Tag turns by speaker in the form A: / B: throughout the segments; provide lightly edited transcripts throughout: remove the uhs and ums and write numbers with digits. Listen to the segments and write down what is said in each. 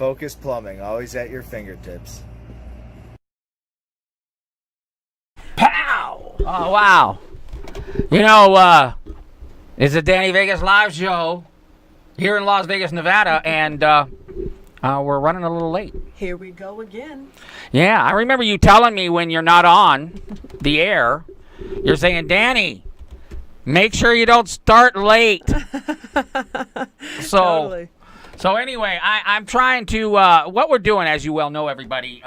A: Focus Plumbing, always at your fingertips.
B: Pow! Oh, wow. You know, it's a Danny Vegas live show here in Las Vegas, Nevada, and we're running a little late.
C: Here we go again.
B: Yeah, I remember you telling me when you're not on the air, you're saying, Danny, make sure you don't start late.
C: Totally.
B: So anyway, I'm trying to, what we're doing, as you well know, everybody,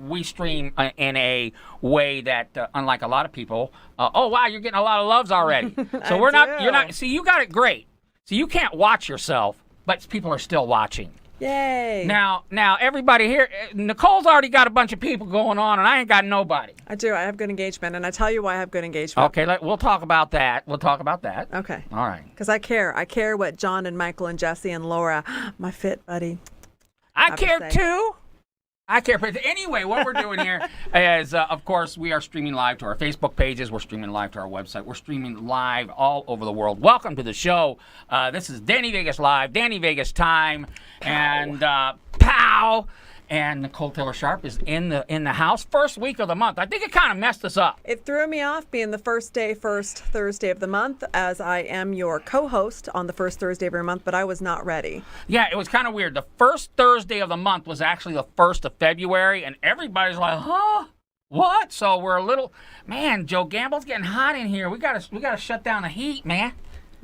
B: we stream in a way that, unlike a lot of people, oh, wow, you're getting a lot of loves already. So you're not, see, you got it great. So you can't watch yourself, but people are still watching.
C: Yay.
B: Now, everybody here, Nicole's already got a bunch of people going on, and I ain't got nobody.
C: I do. I have good engagement, and I tell you why I have good engagement.
B: Okay, we'll talk about that.
C: Okay.
B: All right.
C: Because I care. I care what John and Michael and Jesse and Laura, my fit buddy.
B: I care too. I care. But anyway, what we're doing here is, of course, we are streaming live to our Facebook pages. We're streaming live to our website. We're streaming live all over the world. Welcome to the show. This is Danny Vegas Live, Danny Vegas Time, and pow! And Nicole Taylor Sharp is in the house. First week of the month. I think it kind of messed us up.
C: It threw me off being the first Thursday of the month, as I am your co-host on the first Thursday of every month, but I was not ready.
B: Yeah, it was kind of weird. The first Thursday of the month was actually the 1st of February, and everybody's like, huh? What? So we're a little, man, Joe Gamble's getting hot in here. We gotta shut down the heat, man.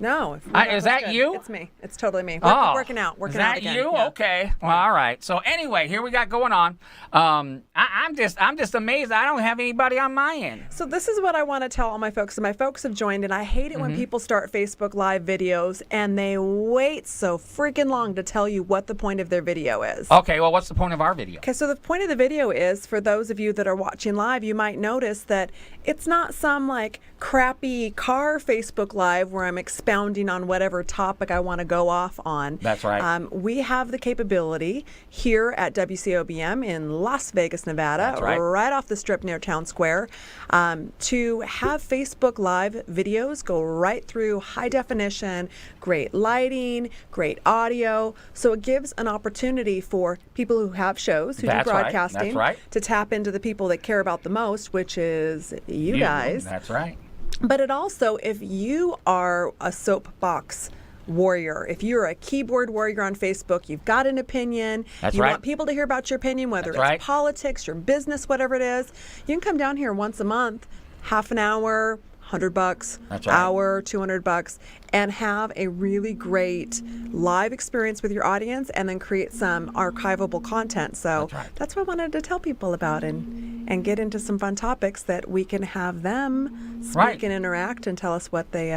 C: No.
B: Is that you?
C: It's me. It's totally me. Working out
B: Is that
C: again.
B: you?
C: Yeah.
B: Okay. Well, all right. So anyway, here we got going on. I'm just amazed I don't have anybody on my end.
C: So this is what I want to tell all my folks. And my folks have joined, and I hate it when people start Facebook Live videos and they wait so freaking long to tell you what the point of their video is.
B: Okay. Well, what's the point of our video?
C: Okay, so the point of the video is, for those of you that are watching live, you might notice that it's not some like crappy car Facebook Live where I'm expounding on whatever topic I want to go off on.
B: That's right.
C: We have the capability here at WCOBM in Las Vegas, Nevada,
B: That's right
C: off the strip near Town Square, to have Facebook Live videos go right through high definition, great lighting, great audio. So it gives an opportunity for people who have shows, who do broadcasting, to tap into the people that care about the most, which is you guys.
B: That's right.
C: But it also, if you are a soapbox warrior, if you're a keyboard warrior on Facebook, you've got an opinion, you want people to hear about your opinion, whether it's politics, your business, whatever it is, you can come down here once a month, half an hour, $100, hour, $200, and have a really great live experience with your audience, and then create some archivable content. So that's what I wanted to tell people about, and get into some fun topics that we can have them speak and interact and tell us what they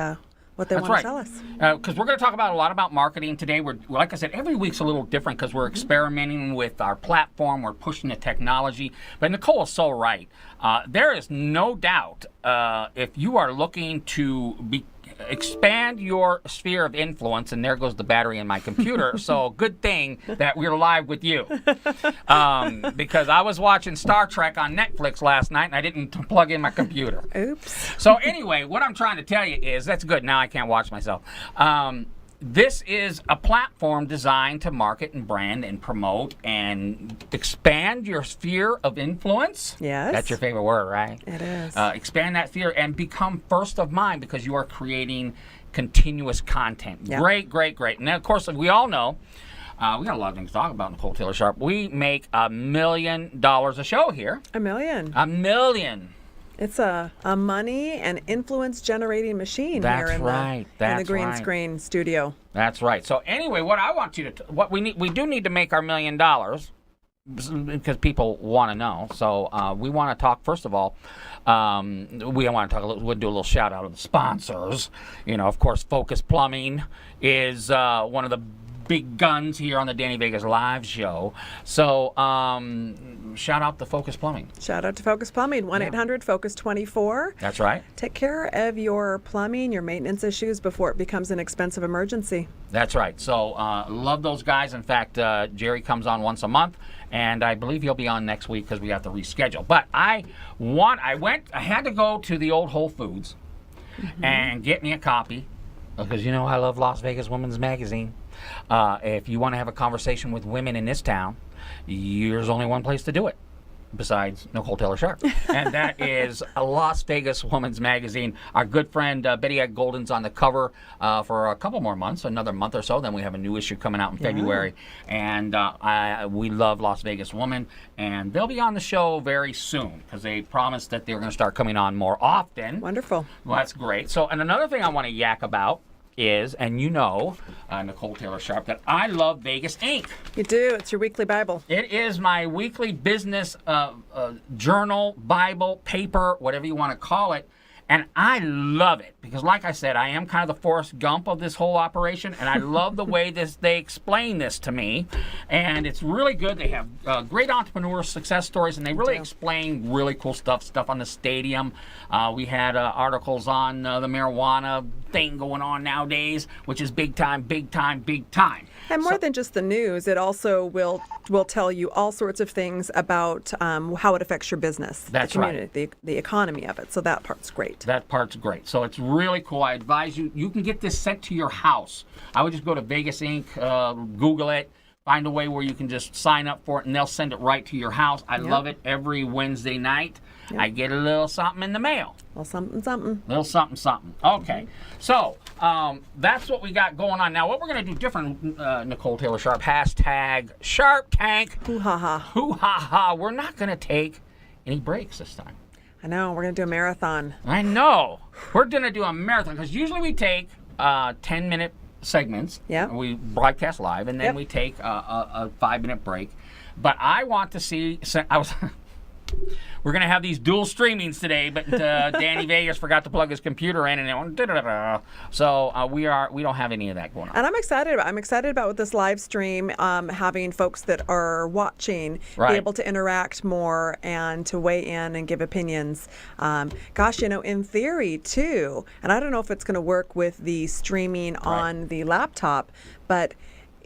C: want to tell us.
B: Because we're going to talk a lot about marketing today. We're, like I said, every week's a little different because we're experimenting with our platform. We're pushing the technology. But Nicole is so right. There is no doubt if you are looking to expand your sphere of influence, and there goes the battery in my computer, so good thing that we're live with you. Because I was watching Star Trek on Netflix last night, and I didn't plug in my computer.
C: Oops.
B: So anyway, what I'm trying to tell you is, that's good, now I can't watch myself. This is a platform designed to market and brand and promote and expand your sphere of influence.
C: Yes.
B: That's your favorite word, right?
C: It is.
B: Expand that sphere and become first of mind because you are creating continuous content.
C: Yep.
B: Great. And then, of course, we all know, we got a lot of things to talk about, Nicole Taylor Sharp. We make $1 million a show here.
C: $1 million.
B: $1 million.
C: It's a money and influence generating machine here in the green screen studio.
B: That's right. So anyway, what I want you to, we do need to make our $1 million because people want to know. So we want to talk, first of all, we want to talk we'll do a little shout out of the sponsors. You know, of course, Focus Plumbing is one of the big guns here on the Danny Vegas Live show. So shout out to Focus Plumbing.
C: Shout out to Focus Plumbing, 1-800-FOCUS-24.
B: That's right.
C: Take care of your plumbing, your maintenance issues before it becomes an expensive emergency.
B: That's right. So love those guys. In fact, Jerry comes on once a month, and I believe he'll be on next week because we have to reschedule. But I had to go to the old Whole Foods and get me a copy because, you know, I love Las Vegas Women's Magazine. If you want to have a conversation with women in this town, there's only one place to do it besides Nicole Taylor Sharp, and that is a Las Vegas Woman's Magazine. Our good friend Betty Egg Golden's on the cover for a couple more months, another month or so. Then we have a new issue coming out in February, and we love Las Vegas Woman, and they'll be on the show very soon because they promised that they're going to start coming on more often.
C: Wonderful.
B: Well, that's great. So, and another thing I want to yak about is, and Nicole Taylor Sharp, that I love Vegas Inc.
C: You do. It's your weekly Bible.
B: It is my weekly business journal, Bible, paper, whatever you want to call it. And I love it because, like I said, I am kind of the Forrest Gump of this whole operation, and I love the way they explain this to me. And it's really good. They have great entrepreneur success stories, and they really explain really cool stuff on the stadium. We had articles on the marijuana thing going on nowadays, which is big time, big time, big time.
C: And more than just the news, it also will tell you all sorts of things about how it affects your business,
B: That's
C: the community, the economy of it. So that part's great.
B: That part's great. So it's really cool. I advise you can get this sent to your house. I would just go to Vegas Inc., Google it, find a way where you can just sign up for it, and they'll send it right to your house. I love it. Every Wednesday night, I get a little something in the mail.
C: Well, something.
B: Little something. Okay. So that's what we got going on. Now, what we're going to do different, Nicole Taylor Sharp, hashtag Sharp Tank.
C: Hoo-ha-ha.
B: Hoo-ha-ha. We're not going to take any breaks this time.
C: I know. We're going to do a marathon.
B: I know. We're going to do a marathon because usually we take 10-minute segments.
C: Yeah.
B: We broadcast live, and then we take a 5-minute break. But I want to see. We're going to have these dual streamings today, but Danny Vegas forgot to plug his computer in, and it went da-da-da-da. So we don't have any of that going on.
C: And I'm excited about with this live stream, having folks that are watching be able to interact more and to weigh in and give opinions. Gosh, in theory too, and I don't know if it's going to work with the streaming on the laptop, but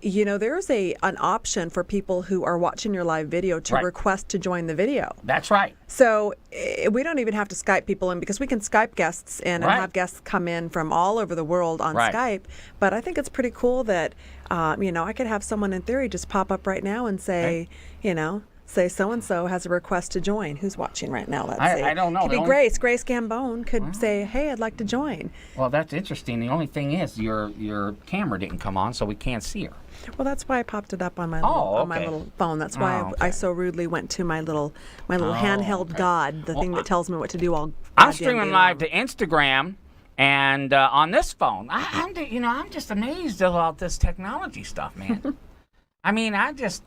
C: there's an option for people who are watching your live video to request to join the video.
B: That's right.
C: So we don't even have to Skype people in because we can Skype guests in and have guests come in from all over the world on Skype. But I think it's pretty cool that, I could have someone in theory just pop up right now and say, say so-and-so has a request to join. Who's watching right now? Let's see.
B: I don't know.
C: Could be Grace. Grace Gambone could say, hey, I'd like to join.
B: Well, that's interesting. The only thing is your camera didn't come on, so we can't see her.
C: Well, that's why I popped it up on my little phone. That's why I so rudely went to my little handheld god, the thing that tells me what to do all.
B: I'm streaming live to Instagram, and on this phone, I'm just amazed about this technology stuff, man. I mean, I'm just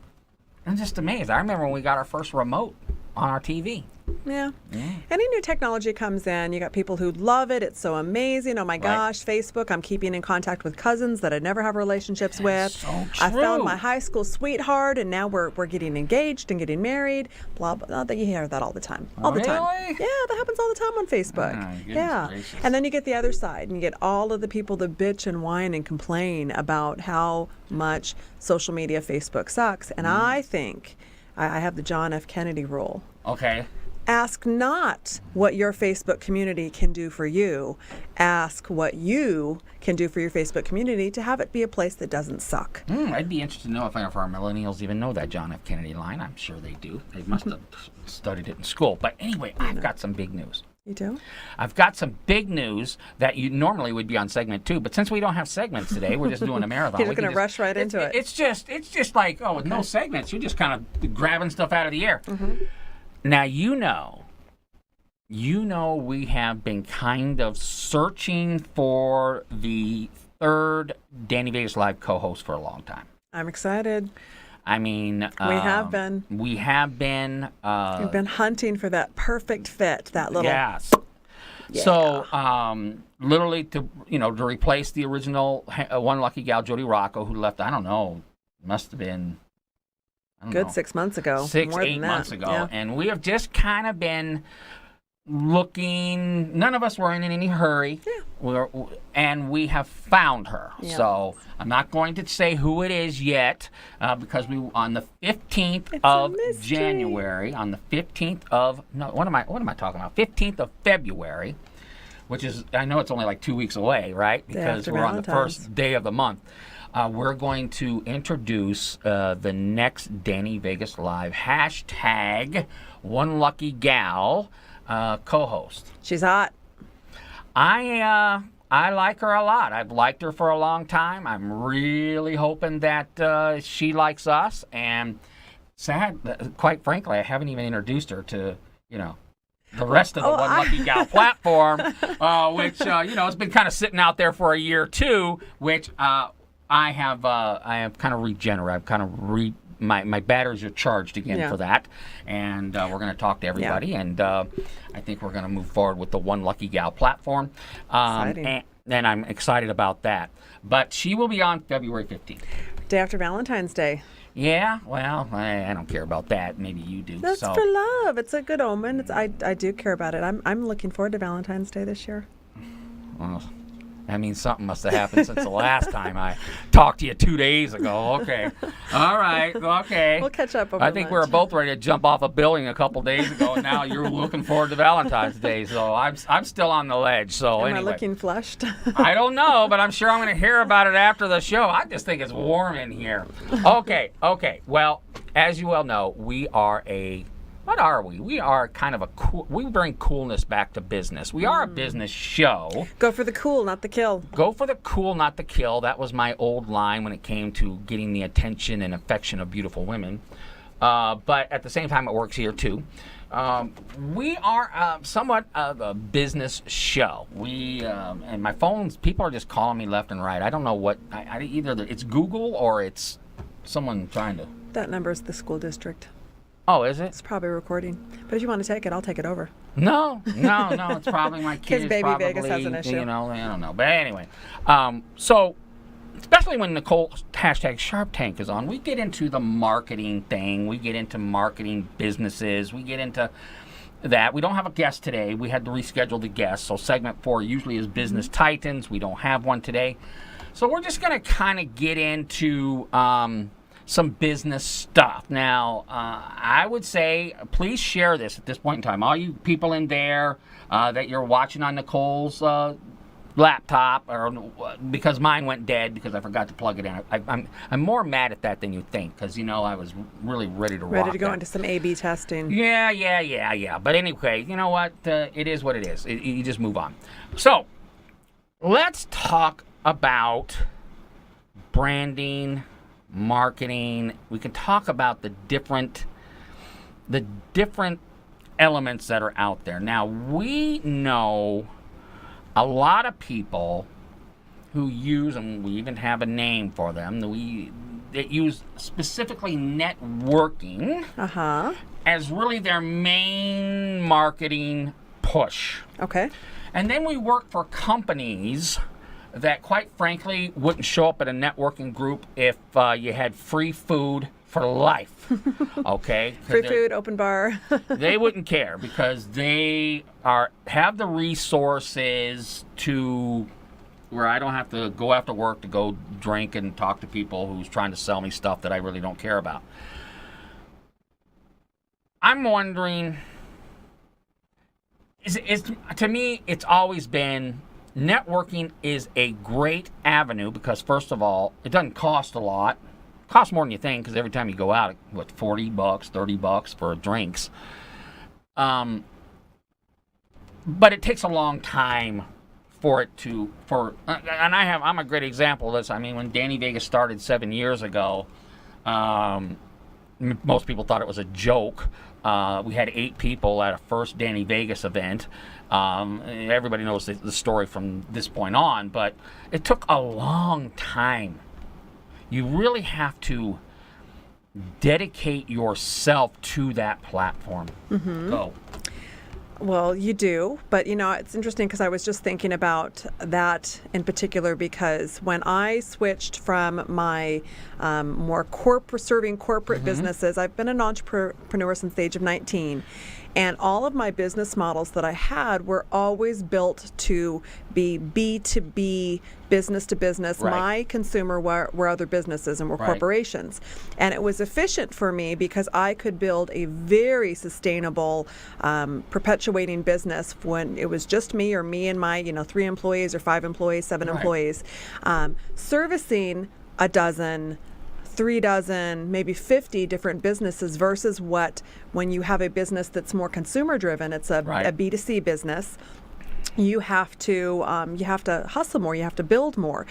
B: amazed. I remember when we got our first remote on our TV.
C: Yeah. Any new technology comes in, you got people who love it. It's so amazing. Oh my gosh, Facebook. I'm keeping in contact with cousins that I never have relationships with.
B: So true.
C: I found my high school sweetheart, and now we're getting engaged and getting married. Blah blah. You hear that all the time. All the time.
B: Really?
C: Yeah, that happens all the time on Facebook. Yeah.
B: Gracious.
C: And then you get the other side, and you get all of the people that bitch and whine and complain about how much social media, Facebook sucks. And I think I have the John F. Kennedy rule.
B: Okay.
C: Ask not what your Facebook community can do for you. Ask what you can do for your Facebook community to have it be a place that doesn't suck.
B: I'd be interested to know if our millennials even know that John F. Kennedy line. I'm sure they do. They must have studied it in school. But anyway, I've got some big news.
C: You do?
B: I've got some big news that you normally would be on segment 2, but since we don't have segments today, we're just doing a marathon.
C: You're going to rush right into it.
B: It's just like, with no segments, you're just kind of grabbing stuff out of the air. Now, we have been kind of searching for the third Danny Vegas Live co-host for a long time.
C: I'm excited.
B: I mean,
C: we have been.
B: We have been.
C: We've been hunting for that perfect fit, that little.
B: Yes. Yeah. So, literally, to replace the original One Lucky Gal, Jody Rocco, who left. I don't know, must have been.
C: Good 6 months ago.
B: 8 months ago. Yeah. And we have just kind of been looking. None of us were in any hurry. Yeah. And we have found her. Yeah. So I'm not going to say who it is yet because on the 15th of January, on the 15th of, no, what am I talking about? 15th of February, which is, I know it's only like 2 weeks away, right? Because we're on the first day of the month. we're going to introduce the next Danny Vegas Live hashtag One Lucky Gal co-host.
C: She's hot.
B: I like her a lot. I've liked her for a long time. I'm really hoping that she likes us. And quite frankly, I haven't even introduced her to, the rest of the One Lucky Gal platform, which, has been kind of sitting out there for a year or two, which I have kind of regenerated. I've kind of my batteries are charged again for that. And we're going to talk to everybody. Yeah. And I think we're going to move forward with the One Lucky Gal platform. And I'm excited about that. But she will be on February 15th.
C: Day after Valentine's Day.
B: Yeah, well, I don't care about that. Maybe you do.
C: That's for love. It's a good omen. I do care about it. I'm looking forward to Valentine's Day this year.
B: Well, that means something must have happened since the last time I talked to you 2 days ago. Okay. All right. Okay.
C: We'll catch up over
B: I think we were both ready to jump off a building a couple days ago, and now you're looking forward to Valentine's Day. So I'm still on the ledge. So
C: Am
B: anyway.
C: I looking flushed?
B: I don't know, but I'm sure I'm going to hear about it after the show. I just think it's warm in here. Okay. Well, as you well know, we are what are we? We are kind of we bring coolness back to business. We are a business show.
C: Go for the cool, not the kill.
B: Go for the cool, not the kill. That was my old line when it came to getting the attention and affection of beautiful women. But at the same time, it works here too. We are somewhat of a business show. And my phones, people are just calling me left and right. I don't know what, either it's Google or it's someone trying to.
C: That number is the school district.
B: Oh, is it?
C: It's probably recording. But if you want to take it, I'll take it over.
B: No. It's probably my kids.
C: Because Baby
B: probably,
C: Vegas has an issue.
B: I don't know. But anyway, so especially when Nicole hashtag Sharp Tank is on, we get into the marketing thing. We get into marketing businesses. We get into that. We don't have a guest today. We had to reschedule the guest. So segment 4 usually is Business Titans. We don't have one today. So we're just going to kind of get into some business stuff. Now, I would say, please share this at this point in time. All you people in there that you're watching on Nicole's laptop, or because mine went dead because I forgot to plug it in. I'm more mad at that than you think, because I was really ready to rock.
C: Ready to go into some A/B testing.
B: Yeah. But anyway, you know what? It is what it is. You just move on. So, let's talk about branding, marketing. We can talk about the different elements that are out there. Now, we know a lot of people who use, and we even have a name for them, that use specifically networking as really their main marketing push.
C: Okay.
B: And then we work for companies that, quite frankly, wouldn't show up at a networking group if you had free food for life. Okay?
C: Free food, open bar.
B: They wouldn't care, because they have the resources to where I don't have to go after work to go drink and talk to people who's trying to sell me stuff that I really don't care about. I'm wondering, to me, it's always been, networking is a great avenue because, first of all, it doesn't cost a lot. It costs more than you think, because every time you go out, $40, $30 for drinks. But it takes a long time for it to, and I'm a great example of this. I mean, when Danny Vegas started 7 years ago, most people thought it was a joke. We had 8 people at a first Danny Vegas event. Everybody knows the story from this point on, but it took a long time. You really have to dedicate yourself to that platform. Go.
C: Well, you do, but it's interesting because I was just thinking about that in particular, because when I switched from my more serving corporate businesses, I've been an entrepreneur since the age of 19. And all of my business models that I had were always built to be B2B, business to business. Right. My consumer were other businesses and were corporations. And it was efficient for me because I could build a very sustainable, perpetuating business when it was just me or me and my 3 employees or 5 employees, 7 employees, servicing a dozen, 3 dozen, maybe 50 different businesses versus what when you have a business that's more consumer driven, it's a B2C business. You have to hustle more. You have to build more.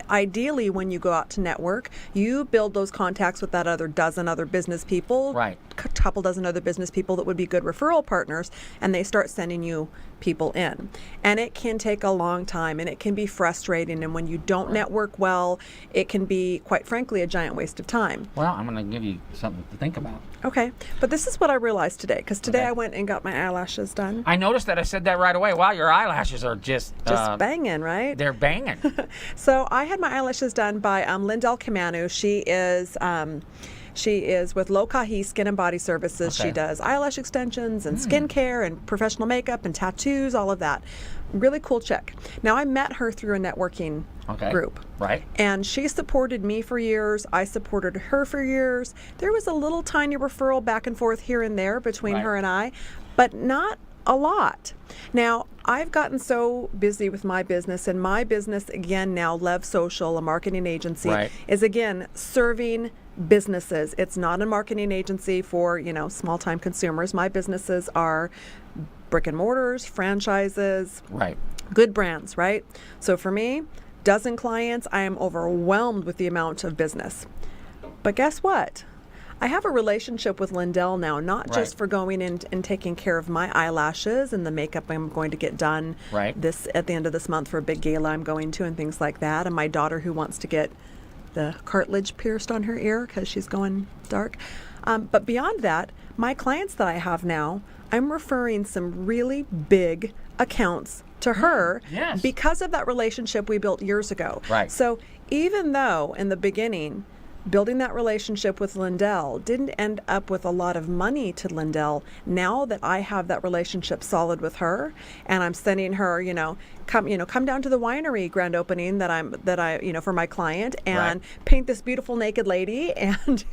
C: Ideally, when you go out to network, you build those contacts with that other dozen other business people, couple dozen other business people that would be good referral partners, and they start sending you people in. And it can take a long time, and it can be frustrating. And when you don't network well, it can be, quite frankly, a giant waste of time.
B: Well, I'm going to give you something to think about.
C: Okay, but this is what I realized today, because today I went and got my eyelashes done.
B: I noticed that. I said that right away. Wow, your eyelashes are just
C: banging, right?
B: They're banging.
C: So I had my eyelashes done by Lindell Kamanu. She is with Lokahi Skin and Body Services. She does eyelash extensions and skincare and professional makeup and tattoos, all of that. Really cool chick. Now, I met her through a networking group.
B: Right.
C: And she supported me for years. I supported her for years. There was a little tiny referral back and forth here and there between her and I, but not a lot. Now, I've gotten so busy with my business, and my business, again, now Lev Social, a marketing agency, is again serving businesses. It's not a marketing agency for, small-time consumers. My businesses are brick and mortars, franchises, good brands, right? So for me, dozen clients, I am overwhelmed with the amount of business. But guess what? I have a relationship with Lindell now, not just for going in and taking care of my eyelashes and the makeup I'm going to get done at the end of this month for a big gala I'm going to and things like that, and my daughter who wants to get the cartilage pierced on her ear because she's going dark. But beyond that, my clients that I have now, I'm referring some really big accounts to her because of that relationship we built years ago. So even though in the beginning, building that relationship with Lindell didn't end up with a lot of money to Lindell, now that I have that relationship solid with her, and I'm sending her, come down to the winery grand opening that I for my client and paint this beautiful naked lady, and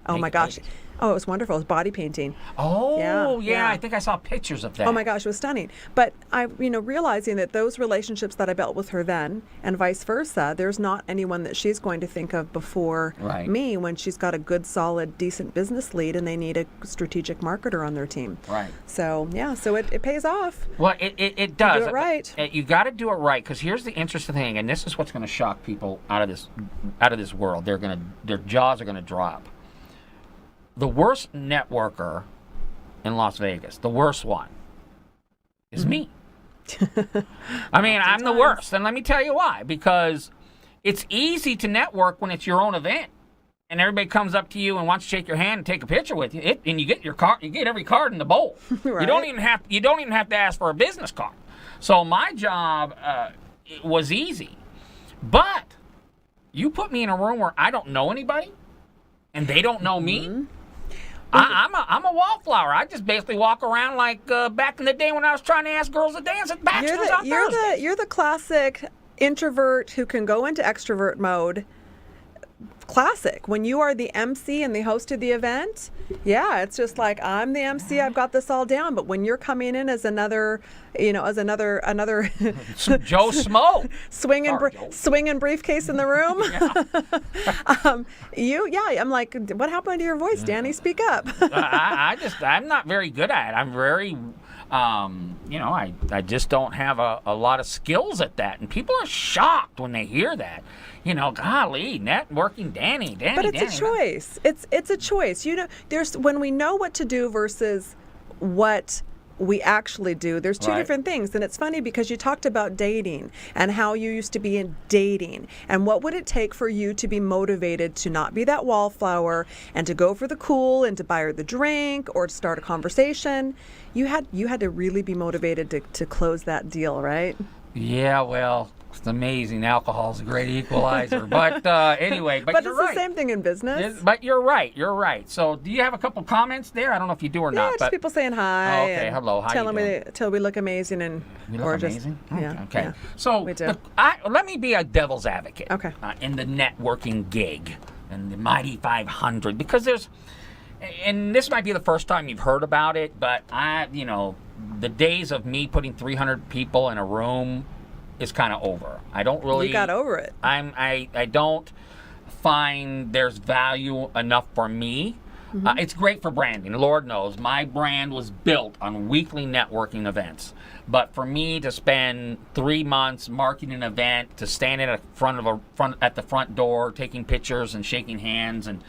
C: oh my gosh. Oh, it was wonderful. It was body painting.
B: Oh, yeah. I think I saw pictures of that.
C: Oh my gosh, it was stunning. But I, realizing that those relationships that I built with her then, and vice versa, there's not anyone that she's going to think of before me when she's got a good, solid, decent business lead and they need a strategic marketer on their team. So, so it pays off.
B: Well, it does.
C: You do it right.
B: You got to do it right, because here's the interesting thing, and this is what's going to shock people out of this world. Their jaws are going to drop. The worst networker in Las Vegas, the worst one, is me. I mean, I'm the worst. And let me tell you why. Because it's easy to network when it's your own event. And everybody comes up to you and wants to shake your hand and take a picture with you. And you get your card, you get every card in the bowl. You don't even have to ask for a business card. So my job was easy. But you put me in a room where I don't know anybody and they don't know me. I'm a wallflower. I just basically walk around like back in the day when I was trying to ask girls to dance at Baxter's on Thursdays.
C: You're the classic introvert who can go into extrovert mode. Classic. When you are the MC and the host of the event, it's just like, I'm the MC, I've got this all down. But when you're coming in as another Joe
B: Smo
C: swinging briefcase in the room, I'm like, what happened to your voice, Danny? Speak up.
B: I'm not very good at it. I'm very I just don't have a lot of skills at that, and people are shocked when they hear that. Golly, networking, Danny.
C: But it's a choice. It's a choice. There's when we know what to do versus what we actually do. There's two different things. And it's funny because you talked about dating and how you used to be in dating. And what would it take for you to be motivated to not be that wallflower and to go for the cool and to buy her the drink or to start a conversation? You had to really be motivated to close that deal, right?
B: Yeah, well, it's amazing. Alcohol's a great equalizer. But anyway, but you're right.
C: But it's the same thing in business.
B: But you're right. You're right. So do you have a couple comments there? I don't know if you do or not.
C: Yeah, just people saying hi.
B: Oh, okay, hello. How you doing?
C: Till we look amazing and gorgeous.
B: Amazing?
C: Yeah.
B: Okay.
C: Yeah,
B: so
C: we do.
B: Let me be a devil's advocate.
C: Okay.
B: In the networking gig and the Mighty 500, because there's, and this might be the first time you've heard about it, but the days of me putting 300 people in a room is kind of over. I don't really.
C: You got over it.
B: I don't find there's value enough for me. It's great for branding. Lord knows my brand was built on weekly networking events. But for me to spend 3 months marketing an event, to stand at the front door, taking pictures and shaking hands, and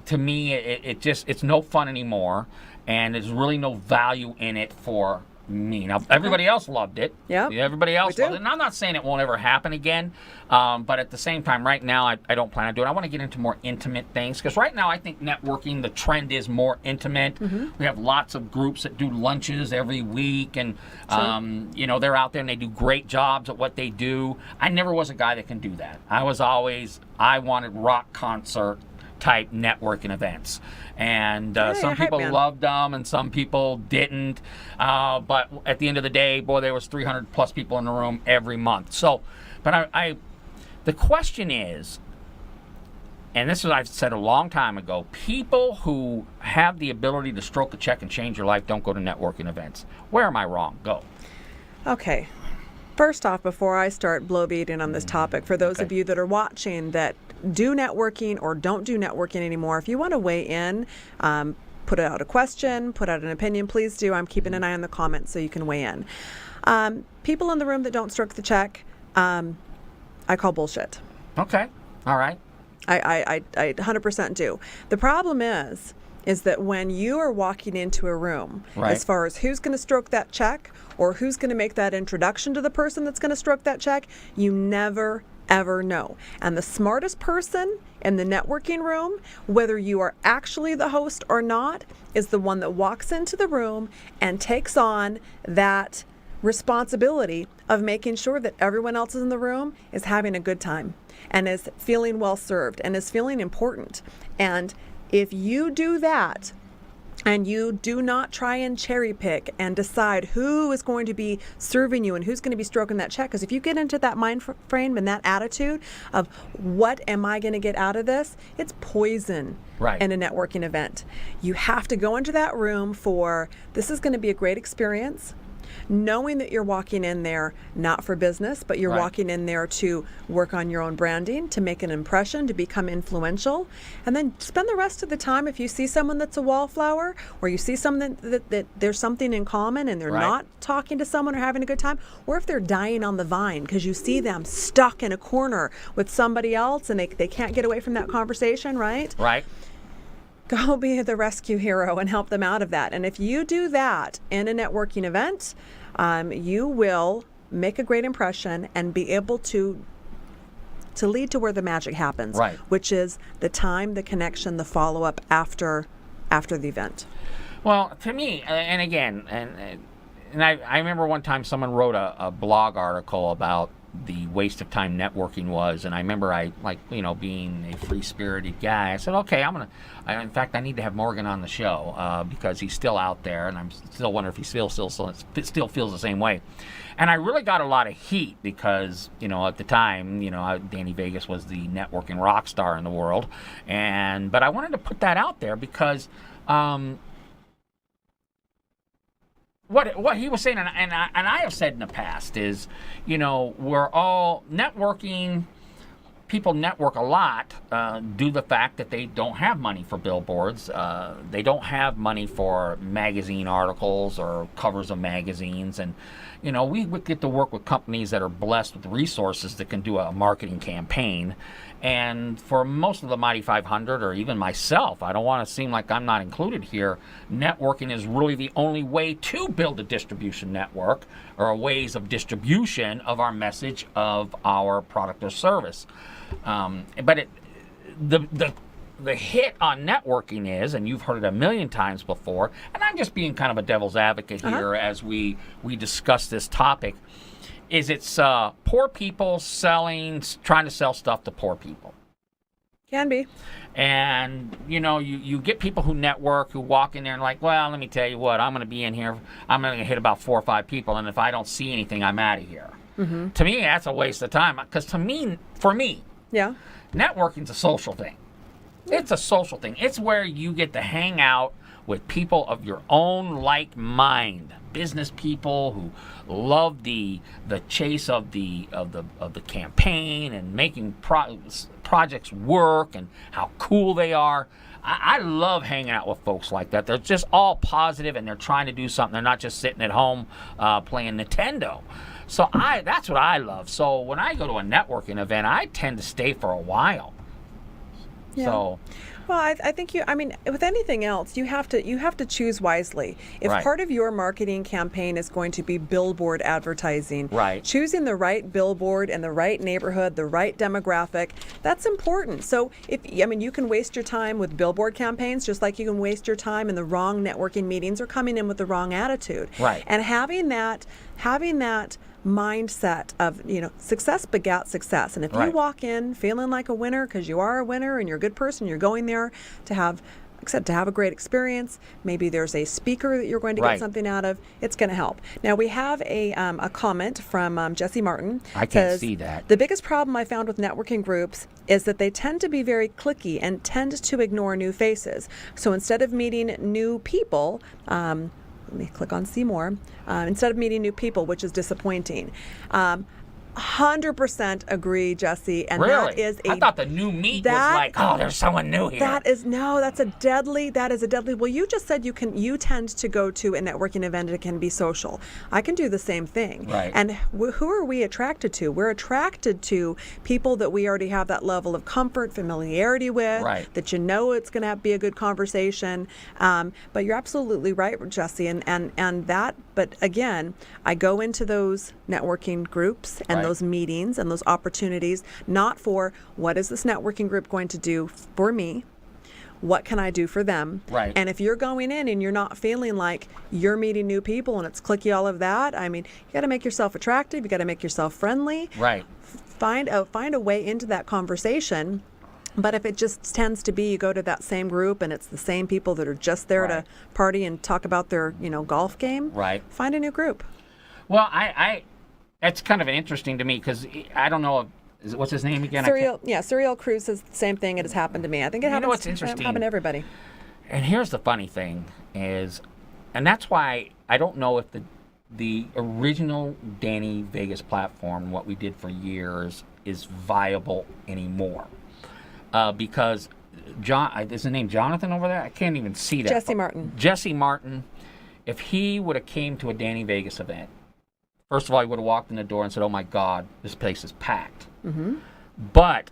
B: to me, it's no fun anymore, and there's really no value in it for me. Now, everybody else loved it.
C: Yeah.
B: Everybody else loved it. And I'm not saying it won't ever happen again, but at the same time, right now, I don't plan on doing it. I want to get into more intimate things, because right now, I think networking, the trend is more intimate. We have lots of groups that do lunches every week, and, they're out there and they do great jobs at what they do. I never was a guy that can do that. I wanted rock concert type networking events, and some people loved them and some people didn't, but at the end of the day, boy, there was 300 plus people in the room every month. So, but the question is, and this is I've said a long time ago, people who have the ability to stroke a check and change your life don't go to networking events. Where am I wrong? Go.
C: Okay. First off, before I start blow beating on this topic, for those of you that are watching that do networking or don't do networking anymore, if you want to weigh in, put out a question, put out an opinion, please do. I'm keeping an eye on the comments so you can weigh in. People in the room that don't stroke the check, I call bullshit.
B: Okay. All right.
C: I 100% do. The problem is that when you are walking into a room, as far as who's going to stroke that check or who's going to make that introduction to the person that's going to stroke that check, you never ever know. And the smartest person in the networking room, whether you are actually the host or not, is the one that walks into the room and takes on that responsibility of making sure that everyone else in the room is having a good time and is feeling well served and is feeling important. And if you do that, and you do not try and cherry pick and decide who is going to be serving you and who's going to be stroking that check, because if you get into that mind frame and that attitude of what am I going to get out of this, it's poison in a networking event. You have to go into that room for, this is going to be a great experience, knowing that you're walking in there not for business, but you're walking in there to work on your own branding, to make an impression, to become influential, and then spend the rest of the time, if you see someone that's a wallflower, or you see someone that there's something in common and they're not talking to someone or having a good time, or if they're dying on the vine because you see them stuck in a corner with somebody else and they can't get away from that conversation, right? Go be the rescue hero and help them out of that. And if you do that in a networking event, you will make a great impression and be able to lead to where the magic happens, which is the time, the connection, the follow-up after the event.
B: Well, to me, and again, and I remember one time someone wrote a blog article about the waste of time networking was, and I remember being a free-spirited guy, I said, okay, in fact, I need to have Morgan on the show because he's still out there, and I'm still wondering if he still feels the same way. And I really got a lot of heat because, at the time, Danny Vegas was the networking rock star in the world, but I wanted to put that out there because what he was saying, and I have said in the past is, we're all networking. People network a lot due to the fact that they don't have money for billboards. They don't have money for magazine articles or covers of magazines. And, we get to work with companies that are blessed with resources that can do a marketing campaign. And for most of the Mighty 500, or even myself, I don't want to seem like I'm not included here, networking is really the only way to build a distribution network or ways of distribution of our message of our product or service. But the hit on networking is, and you've heard it a million times before, and I'm just being kind of a devil's advocate here as we discuss this topic, is it's poor people trying to sell stuff to poor people.
C: Can be.
B: And, you get people who network, who walk in there and like, well, let me tell you what, I'm going to be in here, I'm going to hit about 4 or 5 people, and if I don't see anything, I'm out of here. Mm-hmm. To me, that's a waste of time, because for me, networking's a social thing. It's a social thing. It's where you get to hang out with people of your own like mind, business people who love the chase of the campaign and making projects work and how cool they are. I love hanging out with folks like that. They're just all positive and they're trying to do something. They're not just sitting at home playing Nintendo. So that's what I love. So when I go to a networking event, I tend to stay for a while.
C: Yeah.
B: So,
C: well, I think with anything else, you have to choose wisely. If
B: right.
C: part of your marketing campaign is going to be billboard advertising,
B: right.
C: choosing the right billboard in the right neighborhood, the right demographic, that's important. So you can waste your time with billboard campaigns just like you can waste your time in the wrong networking meetings or coming in with the wrong attitude.
B: Right.
C: And having that mindset of success begats success, and if
B: right.
C: you walk in feeling like a winner because you are a winner and you're a good person, you're going there to have a great experience, maybe there's a speaker that you're going to
B: right.
C: get something out of, it's going to help. Now we have a comment from Jesse Martin.
B: I can't see that.
C: The biggest problem I found with networking groups is that they tend to be very cliquey and tend to ignore new faces. So instead of meeting new people, let me click on see more. Instead of meeting new people, which is disappointing. 100% agree, Jesse. And
B: really?
C: that is
B: I thought the new meat was like, there's someone new here.
C: That's a deadly, well, you just said you tend to go to a networking event and it can be social. I can do the same thing.
B: Right.
C: And who are we attracted to? We're attracted to people that we already have that level of comfort, familiarity with,
B: right.
C: that it's going to be a good conversation. But you're absolutely right, Jesse. But again, I go into those networking groups and
B: right.
C: those meetings and those opportunities, not for what is this networking group going to do for me? What can I do for them?
B: Right.
C: And if you're going in and you're not feeling like you're meeting new people and it's cliquey, all of that, you got to make yourself attractive. You got to make yourself friendly.
B: Right.
C: Find a way into that conversation. But if it just tends to be you go to that same group and it's the same people that are just there
B: right.
C: to party and talk about their golf game,
B: right.
C: find a new group.
B: Well, that's kind of interesting to me because I don't know what's his name again?
C: Serial Cruz says the same thing. It has happened to me. I think it happens.
B: What's interesting?
C: Happened to everybody.
B: And here's the funny thing is, and that's why I don't know if the original Danny Vegas platform, what we did for years, is viable anymore. Because is his name Jonathan over there? I can't even see that. Jesse Martin. If he would have came to a Danny Vegas event, first of all, he would have walked in the door and said, "Oh my God, this place is packed."
C: Mm-hmm.
B: But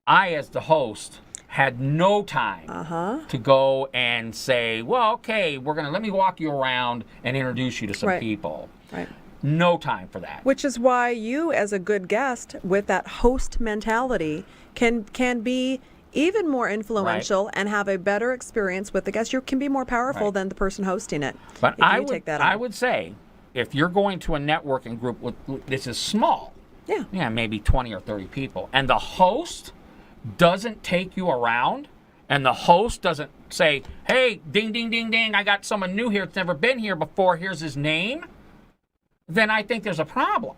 B: I, as the host, had no time to go and say, "Well, okay, let me walk you around and introduce you to some
C: right.
B: people."
C: Right.
B: No time for that.
C: Which is why you, as a good guest with that host mentality, can be even more influential right. and have a better experience with the guest. You can be more powerful right. than the person hosting it.
B: But I would say, if you're going to a networking group, this is small. Yeah, maybe 20 or 30 people, and the host doesn't take you around, and the host doesn't say, "Hey, ding, ding, ding, ding, I got someone new here that's never been here before. Here's his name," then I think there's a problem.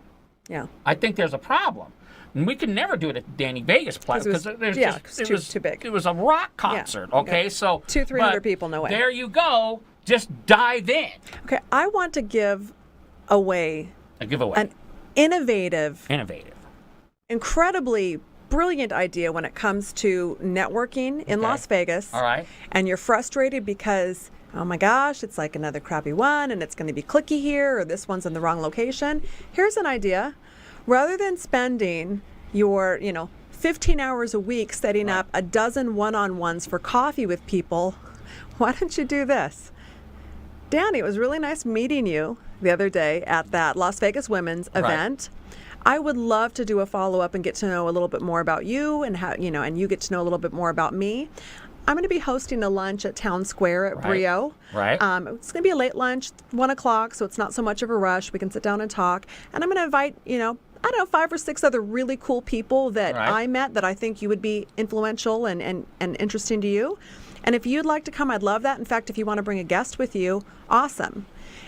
C: Yeah.
B: I think there's a problem. And we could never do it at Danny Vegas platform because it was too big. It was a rock concert. Yeah. Okay, so
C: 200-300 people, no way.
B: There you go. Just dive in.
C: Okay, I want to give away an innovative, incredibly brilliant idea when it comes to networking in Las Vegas.
B: All right.
C: And you're frustrated because, oh my gosh, it's like another crappy one and it's going to be clicky here or this one's in the wrong location. Here's an idea. Rather than spending your, 15 hours a week setting up a dozen one-on-ones for coffee with people, why don't you do this? Danny, it was really nice meeting you the other day at that Las Vegas Women's event. I would love to do a follow-up and get to know a little bit more about you and how, and you get to know a little bit more about me. I'm going to be hosting a lunch at Town Square at Brio.
B: Right.
C: It's going to be a late lunch, 1 o'clock, so it's not so much of a rush. We can sit down and talk. And I'm going to invite, 5 or 6 other really cool people that I met that I think you would be influential and interesting to you. And if you'd like to come, I'd love that. In fact, if you want to bring a guest with you, awesome.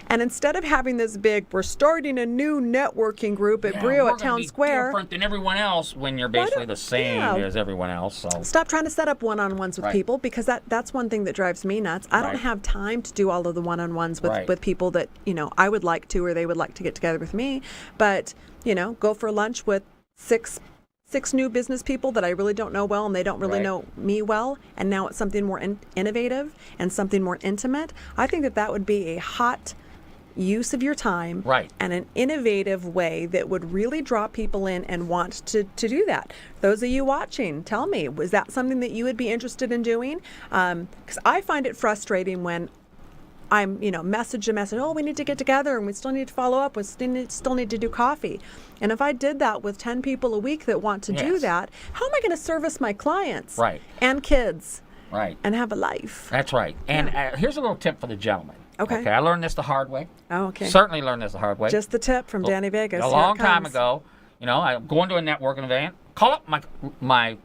C: And instead of having this big, we're starting a new networking group at Brio at Town Square.
B: Different than everyone else when you're basically the same as everyone else. So
C: stop trying to set up one-on-ones with people, because that's one thing that drives me nuts. I don't have time to do all of the one-on-ones with people that, I would like to, or they would like to get together with me. But, go for lunch with six new business people that I really don't know well, and they don't really know me well, and now it's something more innovative and something more intimate. I think that would be a hot use of your time and an innovative way that would really draw people in and want to do that. Those of you watching, tell me, was that something that you would be interested in doing? Because I find it frustrating when I'm, message, oh, we need to get together and we still need to follow up. We still need to do coffee. And if I did that with 10 people a week that want to do that, how am I going to service my clients and kids and have a life?
B: That's right. And here's a little tip for the gentleman.
C: Okay.
B: I learned this the hard way.
C: Oh, okay.
B: Certainly learned this the hard way.
C: Just the tip from Danny Vegas.
B: A long time ago, I'm going to a networking event. Call up my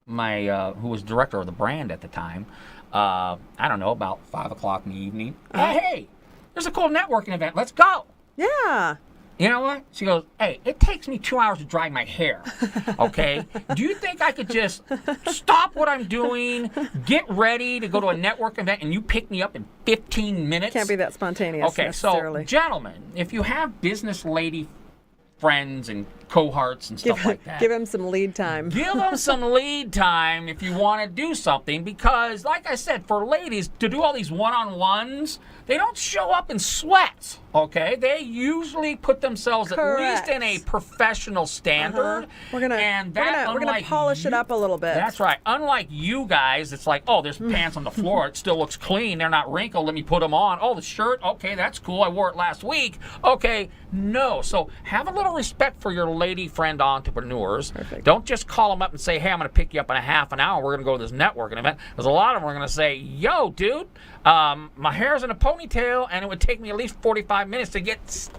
B: who was director of the brand at the time. I don't know, about 5 o'clock in the evening. Hey, there's a cool networking event. Let's go.
C: Yeah.
B: You know what? She goes, hey, it takes me 2 hours to dry my hair. Okay? Do you think I could just stop what I'm doing, get ready to go to a network event, and you pick me up in 15 minutes?
C: Can't be that spontaneous.
B: Okay, so gentlemen, if you have business lady friends and cohorts and stuff like that.
C: Give them some lead time.
B: Give them some lead time if you want to do something, because, like I said, for ladies, to do all these one-on-ones, they don't show up in sweats, okay? They usually put themselves at least in a professional standard.
C: We're gonna polish it up a little bit.
B: That's right. Unlike you guys, it's like, oh, there's pants on the floor. It still looks clean. They're not wrinkled. Let me put them on. Oh, the shirt. Okay, that's cool. I wore it last week. Okay, no. So have a little respect for your lady friend entrepreneurs.
C: Perfect.
B: Don't just call them up and say, hey, I'm going to pick you up in a half an hour. We're going to go to this networking event. Because a lot of them are going to say, yo, dude, my hair's in a ponytail, and it would take me at least 45 minutes to get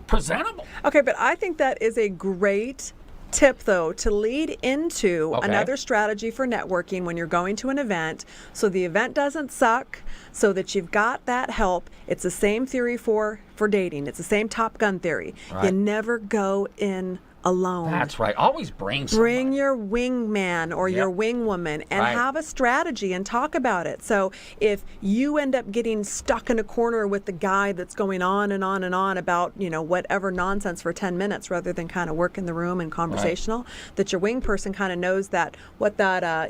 B: presentable.
C: Okay, but I think that is a great tip, though, to lead into another strategy for networking when you're going to an event, so the event doesn't suck, so that you've got that help. It's the same theory for dating. It's the same Top Gun theory. You never go in alone.
B: That's right. Always bring
C: your wingman or your wingwoman and have a strategy and talk about it. So if you end up getting stuck in a corner with the guy that's going on and on and on about, whatever nonsense for 10 minutes rather than kind of work in the room and conversational, that your wing person kind of knows that what that,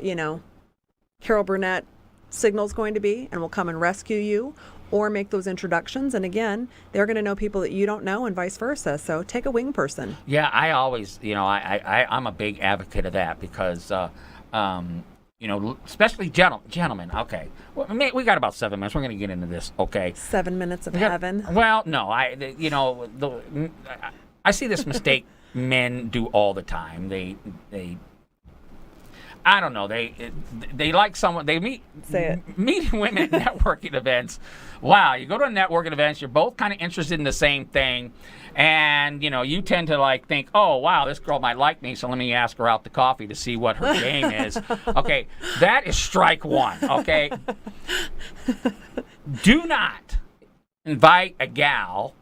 C: Carol Burnett signal's going to be and will come and rescue you, or make those introductions. And again, they're going to know people that you don't know and vice versa. So take a wing person.
B: Yeah, I always, I'm a big advocate of that because, especially gentlemen. Okay. Well, we got about 7 minutes. We're going to get into this. Okay.
C: 7 minutes of heaven.
B: Well, no, I see this mistake men do all the time. They I don't know. They like someone. They meeting women at networking events. Wow, you go to a networking event. You're both kind of interested in the same thing, and you tend to think, oh wow, this girl might like me, so let me ask her out to coffee to see what her game is. Okay, that is strike one. Okay, do not invite a gal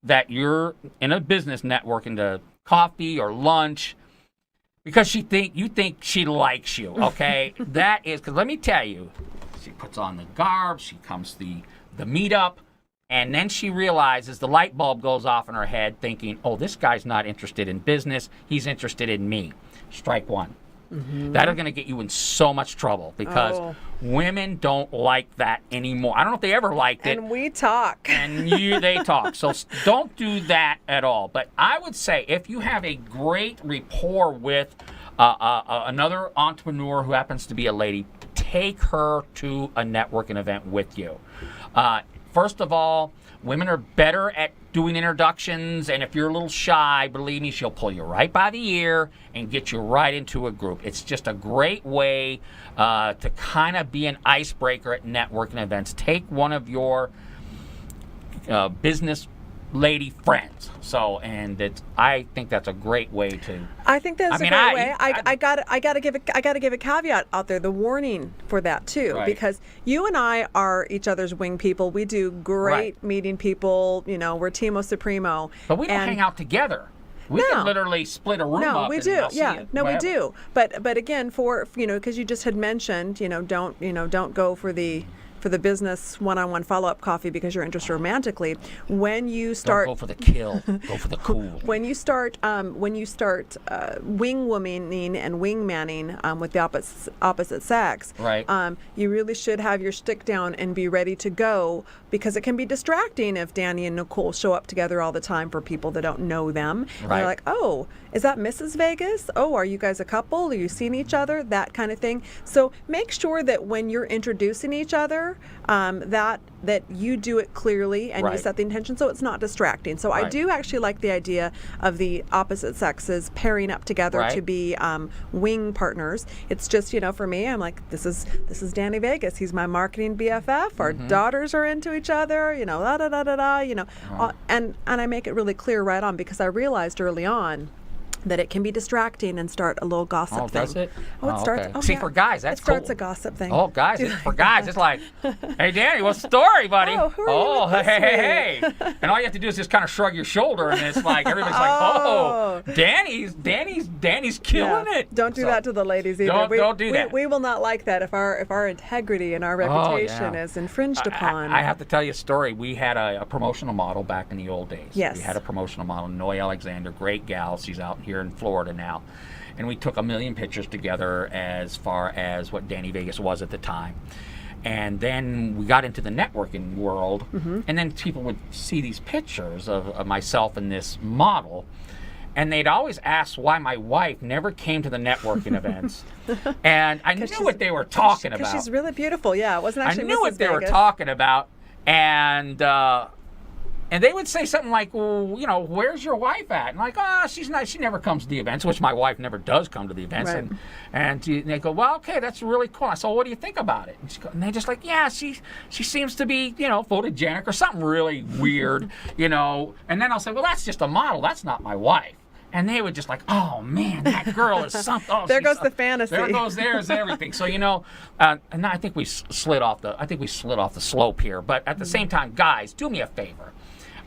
B: that you're in a business networking to coffee or lunch, because you think she likes you, okay? That is, because let me tell you, she puts on the garb, she comes to the meetup, and then she realizes the light bulb goes off in her head thinking, oh, this guy's not interested in business, he's interested in me. Strike one. Mm-hmm. That is going to get you in so much trouble because women don't like that anymore. I don't know if they ever liked it.
C: And we talk.
B: And they talk. So don't do that at all. But I would say if you have a great rapport with another entrepreneur who happens to be a lady, take her to a networking event with you. First of all, women are better at doing introductions, and if you're a little shy, believe me, she'll pull you right by the ear and get you right into a group. It's just a great way to kind of be an icebreaker at networking events. Take one of your business lady friends. So, and I think that's a great way to.
C: I think that's a great way. I gotta give a caveat out there, the warning for that too,
B: right.
C: because you and I are each other's wing people. We do great meeting people. You know, we're Teamo Supremo.
B: But we don't hang out together. We can literally split a room up.
C: No, we do. Yeah, no, we do. But again, for because you just had mentioned, don't go for the business one-on-one follow-up coffee because you're interested romantically. When you start,
B: don't go for the kill, go for the cool.
C: When you start wing womaning and wing manning with the opposite sex,
B: right?
C: You really should have your stick down and be ready to go, because it can be distracting if Danny and Nicole show up together all the time for people that don't know them.
B: Right.
C: And they're like, oh, is that Mrs. Vegas? Oh, are you guys a couple? Are you seeing each other? That kind of thing. So make sure that when you're introducing each other, that you do it clearly and you set the intention so it's not distracting. So I do actually like the idea of the opposite sexes pairing up together to be wing partners. It's just, for me, I'm like, this is Danny Vegas. He's my marketing BFF. Our daughters are into each other, and I make it really clear right on, because I realized early on that it can be distracting and start a little gossip thing.
B: Oh, does it?
C: Oh, it starts.
B: Okay.
C: Oh,
B: See,
C: yeah.
B: for guys, that's cool.
C: It starts a gossip thing.
B: Oh, guys, for guys, it's like, hey, Danny, what's the story, buddy?
C: Oh, who are you with
B: hey. And all you have to do is just kind of shrug your shoulder, and it's like everybody's like, Danny's killing it.
C: Don't do that to the ladies either.
B: Don't do that.
C: We will not like that if our integrity and our reputation is infringed upon.
B: I have to tell you a story. We had a promotional model back in the old days.
C: Yes.
B: We had a promotional model, Noe Alexander, great gal. She's out here in Florida now. And we took 1 million pictures together as far as what Danny Vegas was at the time. And then we got into the networking world, and then people would see these pictures of myself and this model, and they'd always ask why my wife never came to the networking events. And I knew what they were talking about.
C: Because she's really beautiful. Yeah, it wasn't actually
B: I knew
C: Mrs.
B: what they
C: Vegas.
B: were talking about, and they would say something like, well, where's your wife at? And like, she's not. She never comes to the events, which my wife never does come to the events.
C: Right.
B: And they go, well, okay, that's really cool. I said, well, what do you think about it? And they're just like, yeah, she seems to be, photogenic or something really weird, And then I'll say, well, that's just a model. That's not my wife. And they would just like, oh man, that girl is something. Oh,
C: there goes the fantasy.
B: There's everything. So and I think we slid off the slope here. But at the same time, guys, do me a favor.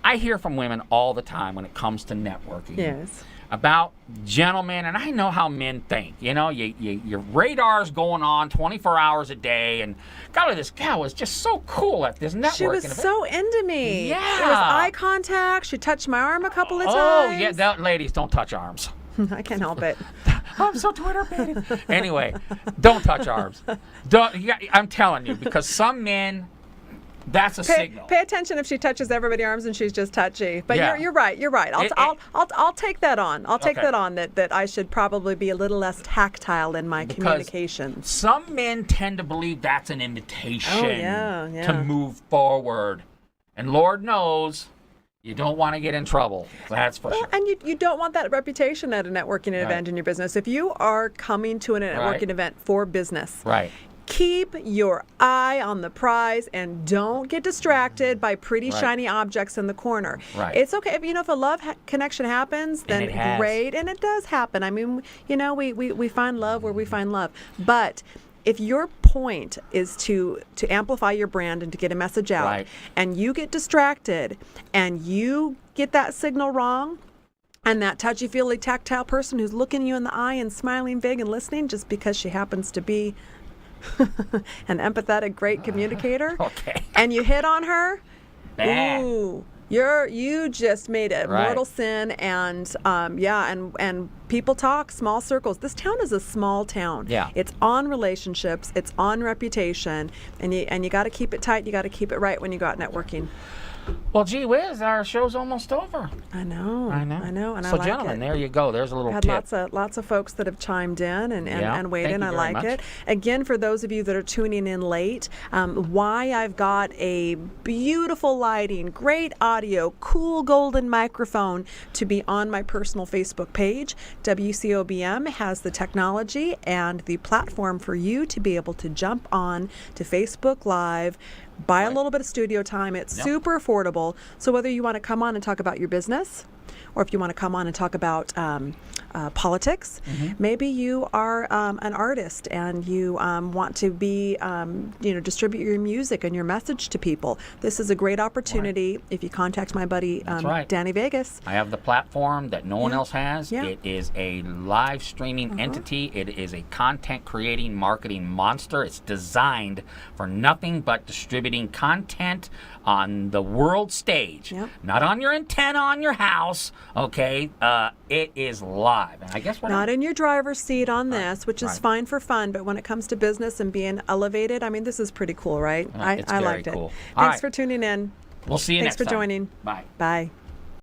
B: I hear from women all the time when it comes to networking.
C: Yes.
B: About gentlemen, and I know how men think. Your radar's going on 24 hours a day, and golly, this gal was just so cool at this networking.
C: She was so into me.
B: Yeah.
C: It was eye contact. She touched my arm a couple of times.
B: Oh, yeah, ladies, don't touch arms.
C: I can't help it.
B: I'm so Twitter baited. Anyway, don't touch arms. I'm telling you, because some men. That's a signal.
C: Pay attention if she touches everybody's arms and she's just touchy. But you're right. You're right. I'll take that on. I'll take that on. That I should probably be a little less tactile in my communications.
B: Some men tend to believe that's an invitation
C: to
B: move forward, and Lord knows you don't want to get in trouble. That's for sure.
C: And you don't want that reputation at a networking event in your business. If you are coming to a networking event for business, keep your eye on the prize and don't get distracted by pretty shiny objects in the corner. It's okay if a love connection happens, then great, and it does happen. I mean, we find love where we find love. But if your point is to amplify your brand and to get a message out, and you get distracted and you get that signal wrong, and that touchy-feely tactile person who's looking you in the eye and smiling big and listening just because she happens to be an empathetic, great communicator, and you hit on her, ooh, you just made a mortal sin, and and people talk small circles. This town is a small town.
B: Yeah,
C: it's on relationships, it's on reputation, and you got to keep it tight. You got to keep it right when you go out networking.
B: Well, gee whiz, our show's almost over.
C: I know. And
B: so, gentlemen, there you go. There's a little tip.
C: Had lots of folks that have chimed in and weighed in. I like it. Again, for those of you that are tuning in late, why I've got a beautiful lighting, great audio, cool golden microphone to be on my personal Facebook page. WCOBM has the technology and the platform for you to be able to jump on to Facebook Live buy a little bit of studio time. It's super affordable. So whether you want to come on and talk about your business, or if you want to come on and talk about politics, maybe you are an artist and you want to be, distribute your music and your message to people. This is a great opportunity if you contact my buddy Danny Vegas.
B: I have the platform that no one else has. It is a live streaming entity. It is a content creating marketing monster. It's designed for nothing but distributing content on the world stage, not on your antenna on your house. Okay, it is live, and I guess
C: not in your driver's seat on this, which is fine for fun. But when it comes to business and being elevated, I mean, this is pretty cool, right?
B: It's
C: I
B: very
C: liked it.
B: cool.
C: Thanks for tuning in.
B: We'll see you next time.
C: Thanks for joining.
B: Bye.
C: Bye.